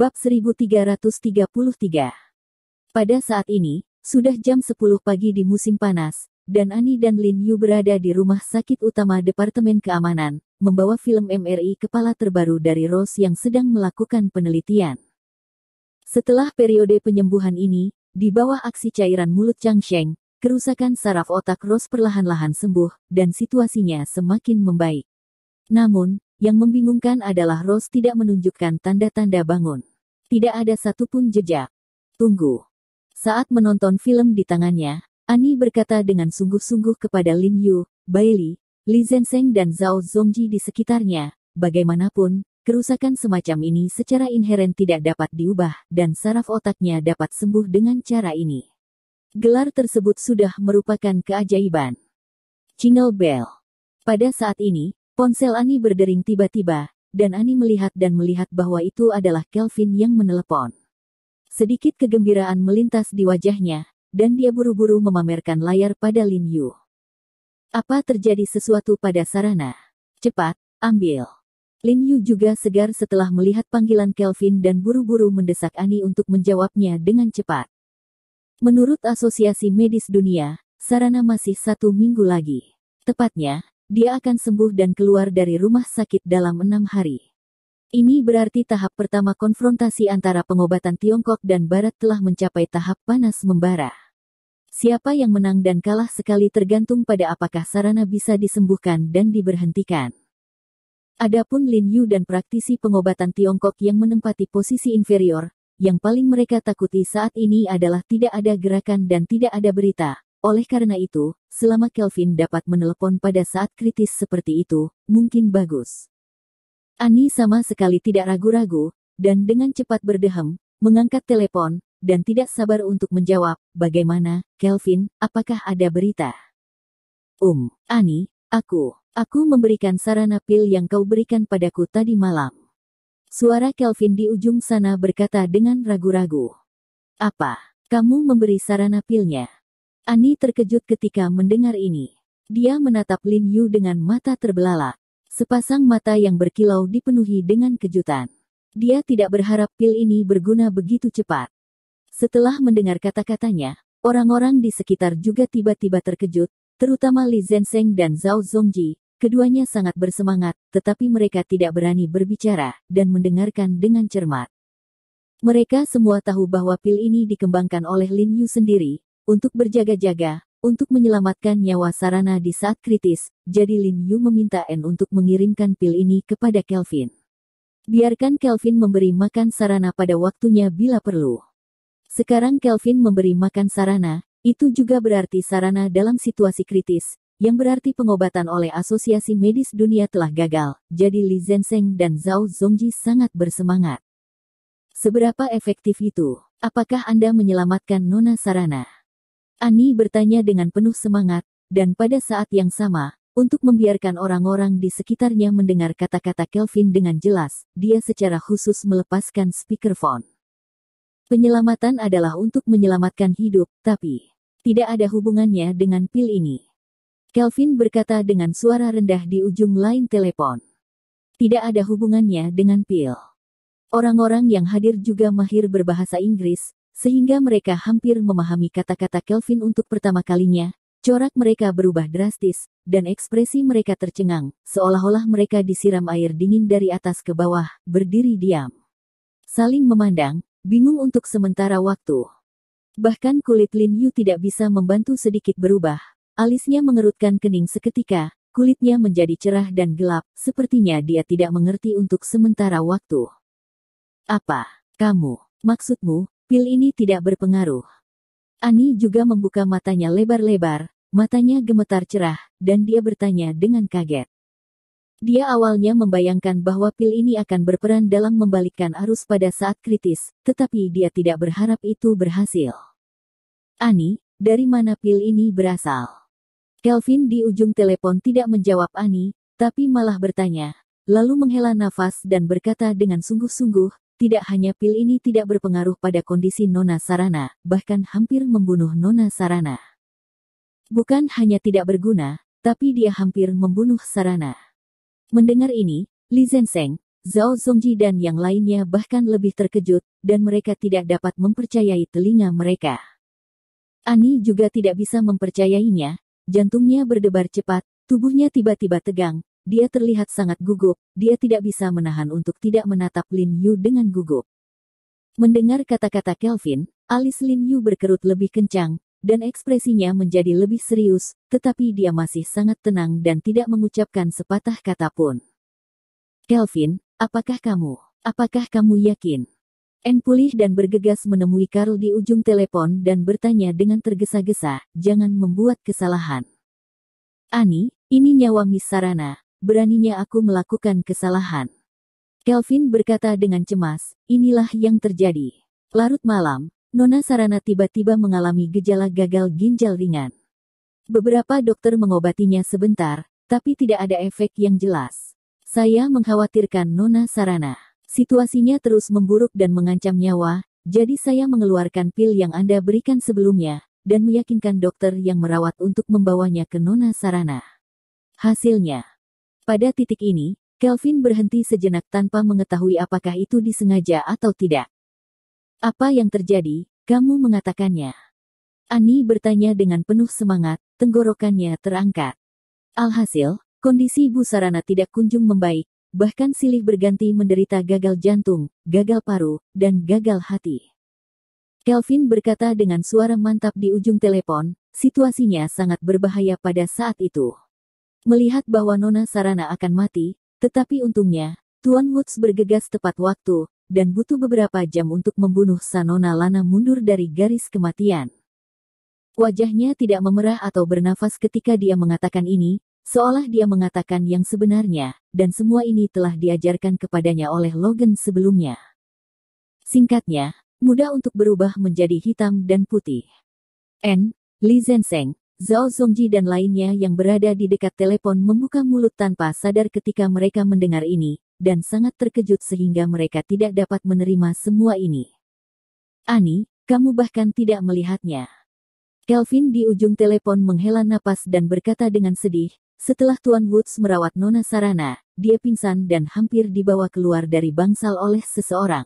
Bab 1333. Pada saat ini, sudah jam 10 pagi di musim panas, dan Annie dan Lin Yu berada di rumah sakit utama Departemen Keamanan, membawa film MRI kepala terbaru dari Rose yang sedang melakukan penelitian. Setelah periode penyembuhan ini, di bawah aksi cairan mulut Chang Sheng, kerusakan saraf otak Rose perlahan-lahan sembuh, dan situasinya semakin membaik. Namun, yang membingungkan adalah Rose tidak menunjukkan tanda-tanda bangun. Tidak ada satupun jejak. Tunggu. Saat menonton film di tangannya, Annie berkata dengan sungguh-sungguh kepada Lin Yu, Bailey, Li Zhensheng dan Zhao Zongji di sekitarnya, bagaimanapun, kerusakan semacam ini secara inheren tidak dapat diubah, dan saraf otaknya dapat sembuh dengan cara ini. Gelar tersebut sudah merupakan keajaiban. Jingle bell. Pada saat ini, ponsel Annie berdering tiba-tiba, dan Annie melihat bahwa itu adalah Kelvin yang menelepon. Sedikit kegembiraan melintas di wajahnya, dan dia buru-buru memamerkan layar pada Lin Yu. Apa terjadi sesuatu pada Sarana? Cepat, ambil. Lin Yu juga segar setelah melihat panggilan Kelvin dan buru-buru mendesak Annie untuk menjawabnya dengan cepat. Menurut Asosiasi Medis Dunia, Sarana masih 1 minggu lagi. Tepatnya, dia akan sembuh dan keluar dari rumah sakit dalam 6 hari. Ini berarti tahap pertama konfrontasi antara pengobatan Tiongkok dan Barat telah mencapai tahap panas membara. Siapa yang menang dan kalah sekali tergantung pada apakah Sarana bisa disembuhkan dan diberhentikan. Adapun Lin Yu dan praktisi pengobatan Tiongkok yang menempati posisi inferior, yang paling mereka takuti saat ini adalah tidak ada gerakan dan tidak ada berita. Oleh karena itu, selama Kelvin dapat menelepon pada saat kritis seperti itu, mungkin bagus. Annie sama sekali tidak ragu-ragu, dan dengan cepat berdehem, mengangkat telepon, dan tidak sabar untuk menjawab, bagaimana, Kelvin, apakah ada berita? Annie, aku memberikan Sarana pil yang kau berikan padaku tadi malam. Suara Kelvin di ujung sana berkata dengan ragu-ragu. Apa? Kamu memberi Sarana pilnya? Annie terkejut ketika mendengar ini. Dia menatap Lin Yu dengan mata terbelalak. Sepasang mata yang berkilau dipenuhi dengan kejutan. Dia tidak berharap pil ini berguna begitu cepat. Setelah mendengar kata-katanya, orang-orang di sekitar juga tiba-tiba terkejut, terutama Li Zhensheng dan Zhao Zongji. Keduanya sangat bersemangat, tetapi mereka tidak berani berbicara dan mendengarkan dengan cermat. Mereka semua tahu bahwa pil ini dikembangkan oleh Lin Yu sendiri, untuk berjaga-jaga, untuk menyelamatkan nyawa Sarana di saat kritis, jadi Lin Yu meminta N untuk mengirimkan pil ini kepada Kelvin. Biarkan Kelvin memberi makan Sarana pada waktunya bila perlu. Sekarang Kelvin memberi makan Sarana, itu juga berarti Sarana dalam situasi kritis, yang berarti pengobatan oleh Asosiasi Medis Dunia telah gagal, jadi Li Zhensheng dan Zhao Zongji sangat bersemangat. Seberapa efektif itu? Apakah Anda menyelamatkan Nona Sarana? Annie bertanya dengan penuh semangat, dan pada saat yang sama, untuk membiarkan orang-orang di sekitarnya mendengar kata-kata Kelvin dengan jelas, dia secara khusus melepaskan speakerphone. Penyelamatan adalah untuk menyelamatkan hidup, tapi tidak ada hubungannya dengan pil ini. Kelvin berkata dengan suara rendah di ujung lain telepon. Tidak ada hubungannya dengan pil. Orang-orang yang hadir juga mahir berbahasa Inggris, sehingga mereka hampir memahami kata-kata Kelvin untuk pertama kalinya. Corak mereka berubah drastis, dan ekspresi mereka tercengang, seolah-olah mereka disiram air dingin dari atas ke bawah, berdiri diam. Saling memandang, bingung untuk sementara waktu. Bahkan kulit Lin Yu tidak bisa membantu sedikit berubah. Alisnya mengerutkan kening seketika, kulitnya menjadi cerah dan gelap, sepertinya dia tidak mengerti untuk sementara waktu. Apa? Maksudmu? Pil ini tidak berpengaruh. Annie juga membuka matanya lebar-lebar, matanya gemetar cerah, dan dia bertanya dengan kaget. Dia awalnya membayangkan bahwa pil ini akan berperan dalam membalikkan arus pada saat kritis, tetapi dia tidak berharap itu berhasil. Annie, dari mana pil ini berasal? Kelvin di ujung telepon tidak menjawab Annie, tapi malah bertanya, lalu menghela nafas dan berkata dengan sungguh-sungguh, tidak hanya pil ini tidak berpengaruh pada kondisi Nona Sarana, bahkan hampir membunuh Nona Sarana. Bukan hanya tidak berguna, tapi dia hampir membunuh Sarana. Mendengar ini, Li Zhensheng, Zhao Zongji dan yang lainnya bahkan lebih terkejut, dan mereka tidak dapat mempercayai telinga mereka. Ani juga tidak bisa mempercayainya, jantungnya berdebar cepat, tubuhnya tiba-tiba tegang, dia terlihat sangat gugup, dia tidak bisa menahan untuk tidak menatap Lin Yu dengan gugup. Mendengar kata-kata Kelvin, alis Lin Yu berkerut lebih kencang, dan ekspresinya menjadi lebih serius, tetapi dia masih sangat tenang dan tidak mengucapkan sepatah kata pun. Kelvin, apakah kamu yakin? Anne pulih dan bergegas menemui Karl di ujung telepon dan bertanya dengan tergesa-gesa, jangan membuat kesalahan. Ani, ini nyawa Miss Sarana, beraninya aku melakukan kesalahan. Kelvin berkata dengan cemas, inilah yang terjadi. Larut malam, Nona Sarana tiba-tiba mengalami gejala gagal ginjal ringan. Beberapa dokter mengobatinya sebentar, tapi tidak ada efek yang jelas. Saya mengkhawatirkan Nona Sarana. Situasinya terus memburuk dan mengancam nyawa, jadi saya mengeluarkan pil yang Anda berikan sebelumnya, dan meyakinkan dokter yang merawat untuk membawanya ke Nona Sarana. Hasilnya, pada titik ini, Kelvin berhenti sejenak tanpa mengetahui apakah itu disengaja atau tidak. Apa yang terjadi, kamu mengatakannya? Ani bertanya dengan penuh semangat, tenggorokannya terangkat. Alhasil, kondisi Bu Sarana tidak kunjung membaik, bahkan silih berganti menderita gagal jantung, gagal paru, dan gagal hati. Kelvin berkata dengan suara mantap di ujung telepon, situasinya sangat berbahaya pada saat itu. Melihat bahwa Nona Sarana akan mati, tetapi untungnya, Tuan Woods bergegas tepat waktu, dan butuh beberapa jam untuk membunuh Nona Lana mundur dari garis kematian. Wajahnya tidak memerah atau bernafas ketika dia mengatakan ini, seolah dia mengatakan yang sebenarnya, dan semua ini telah diajarkan kepadanya oleh Logan sebelumnya. Singkatnya, mudah untuk berubah menjadi hitam dan putih. N. Li Zhensheng, Zhao Zongji dan lainnya yang berada di dekat telepon membuka mulut tanpa sadar ketika mereka mendengar ini, dan sangat terkejut sehingga mereka tidak dapat menerima semua ini. Ani, kamu bahkan tidak melihatnya. Kelvin di ujung telepon menghela napas dan berkata dengan sedih, setelah Tuan Woods merawat Nona Sarana, dia pingsan dan hampir dibawa keluar dari bangsal oleh seseorang.